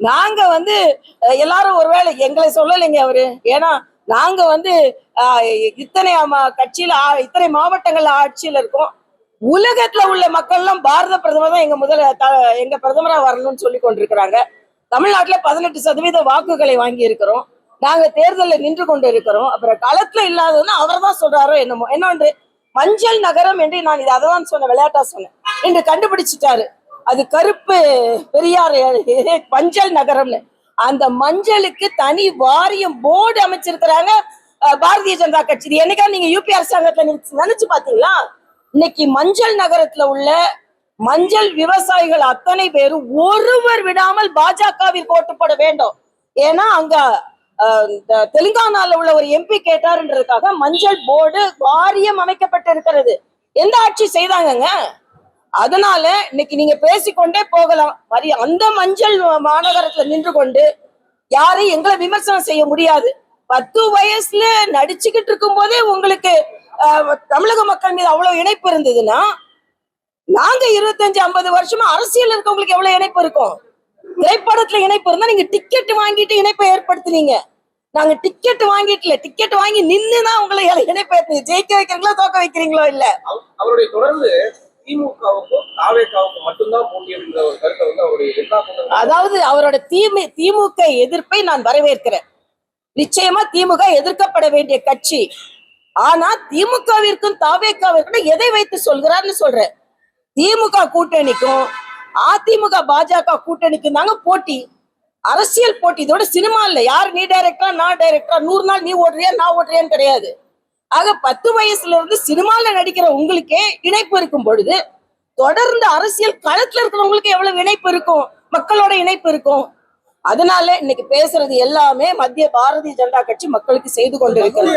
நாங்க வந்து எல்லாரும் ஒருவேளை எங்களை சொல்லலைங்க அவரு. ஏன்னா நாங்க வந்து இத்தனை கட்சியில இத்தனை மாவட்டங்கள்ல ஆட்சியில இருக்கோம். உலகத்துல உள்ள மக்கள் எல்லாம் பாரத பிரதமர் தான் எங்க பிரதமரா வரணும்னு சொல்லி கொண்டிருக்கிறாங்க. தமிழ்நாட்டுல 18% வாக்குகளை வாங்கி இருக்கிறோம். நாங்க தேர்தலில் நின்று கொண்டு இருக்கிறோம். அப்புறம் களத்துல இல்லாததுன்னா அவர் தான் சொல்றாரோ என்னமோ. என்னொன்று, மஞ்சள் நகரம் என்று நான் இதை அதான் சொன்ன, விளையாட்டா சொன்னேன். இன்று கண்டுபிடிச்சிட்டாரு. அது கருப்பு பெரியார் மஞ்சள் நகரம்னு. அந்த மஞ்சளுக்கு தனி வாரியம் போர்டு அமைச்சிருக்கிறாங்க பாரதிய ஜனதா கட்சி. என்னைக்கா நீங்க யூபி அரசாங்கத்துல நினைச்சு பாத்தீங்களா? இன்னைக்கு மஞ்சள் நகரத்துல உள்ள மஞ்சள் விவசாயிகள் அத்தனை பேரும் ஒருவர் விடாமல் பாஜகவிற்கு ஓட்டு போட வேண்டும். ஏன்னா அங்க தெலுங்கானால உள்ள ஒரு எம்பி கேட்டாருன்றதுக்காக மஞ்சள் போர்டு வாரியம் அமைக்கப்பட்டு இருக்கிறது. எந்த ஆட்சி செய்தாங்கங்க? அதனால இன்னைக்கு நீங்க பேசிக்கொண்டே போகலாம். அந்த மஞ்சள் மாநகரத்துல நின்று கொண்டு யாரையும் எங்களை விமர்சனம் செய்ய முடியாது. 10 வயசுல நடிச்சுக்கிட்டு இருக்கும் போதே உங்களுக்கு தமிழக மக்கள் மீது அவ்வளவு இணைப்பு இருந்ததுன்னா, நாங்க 25-50 வருஷமா அரசியல் இருக்கவங்களுக்கு எவ்வளவு இணைப்பு இருக்கும்? திரைப்படத்துல இணைப்பு இருந்தா நீங்க டிக்கெட் வாங்கிட்டு இணைப்பை ஏற்படுத்தினீங்க. நாங்க டிக்கெட் வாங்கிட்டு டிக்கெட் வாங்கி நின்னுதான் உங்களை இணைப்பு ஏற்படுத்தி ஜெயிக்க வைக்கிறீங்களோ தோக்க வைக்கிறீங்களோ இல்ல. அவருடைய தொடர்ந்து திமுகவுக்கும் தாவேகாவுக்கும் மட்டும்தான் போட்டி என்ற ஒரு கருத்தை வந்து அவருடைய அதாவது அவரோட திமுக எதிர்ப்பை நான் வரவேற்கிறேன். நிச்சயமா திமுக எதிர்க்கப்பட வேண்டிய கட்சி. ஆனா திமுகவிற்கும் தாவேகாவிற்கும் எதை வைத்து சொல்கிறார்னு சொல்றேன். திமுக கூட்டணிக்கும் அதிமுக பாஜக கூட்டணிக்கும் தாங்க போட்டி, அரசியல் போட்டி. இதோட சினிமா இல்ல. யார் நீ டைரக்டரா நான் டைரக்டரா, 100 நாள் நீ ஓடுறியா நான் ஓடுறியான்னு கிடையாது. ஆக 10 வயசுல இருந்து சினிமால நடிக்கிற உங்களுக்கே இணைப்பு இருக்கும் பொழுது, தொடர்ந்து அரசியல் களத்துல இருக்கிறவங்களுக்கு எவ்வளவு இணைப்பு இருக்கும், மக்களோட இணைப்பு இருக்கும். அதனால இன்னைக்கு பேசுறது எல்லாமே மத்திய பாரதிய ஜனதா கட்சி மக்களுக்கு செய்து கொண்டிருக்கிறது.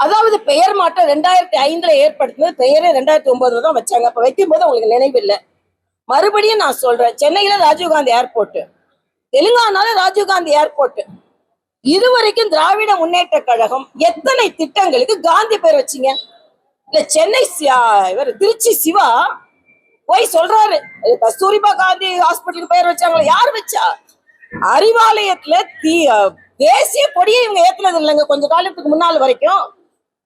அதாவது பெயர் மாற்றம் 2005 ஏற்படுத்தினது, பெயரே 2009 தான் வச்சாங்க. அப்ப வைக்கும் போது உங்களுக்கு நினைவில்லை. மறுபடியும் நான் சொல்றேன், சென்னையில ராஜீவ்காந்தி ஏர்போர்ட், தெலுங்கானால ராஜீவ்காந்தி ஏர்போர்ட். இதுவரைக்கும் திராவிட முன்னேற்ற கழகம் எத்தனை திட்டங்களுக்கு காந்தி பேர் வச்சீங்க? இல்ல சென்னை இவர் திருச்சி சிவா போய் சொல்றாரு கஸ்தூரிபா காந்தி ஹாஸ்பிட்டலுக்கு பேர் வச்சாங்களா? யார் வச்சா? அறிவாலயத்துல தேசிய கொடியை இவங்க ஏத்துனது இல்லைங்க. கொஞ்ச காலத்துக்கு முன்னாள் வரைக்கும்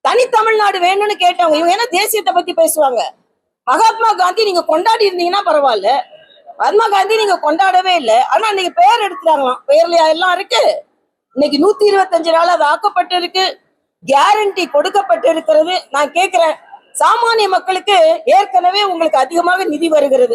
தனி தமிழ்நாடு வேணும்னு கேட்டவங்க இவங்க. ஏன்னா தேசியத்தை பத்தி பேசுவாங்க. மகாத்மா காந்தி நீங்க கொண்டாடி இருந்தீங்கன்னா பரவாயில்ல, மகாத்மா காந்தி நீங்க கொண்டாடவே இல்லை. ஆனா இன்னைக்கு பெயர் எடுத்துட்டாங்களாம். பெயர்ல எல்லாம் இருக்கு. இன்னைக்கு 125 நாள் அது ஆக்கப்பட்டு இருக்கு, கேரண்டி கொடுக்கப்பட்டு இருக்கிறது. நான் கேட்கிறேன், சாமானிய மக்களுக்கு ஏற்கனவே உங்களுக்கு அதிகமாக நிதி வருகிறது.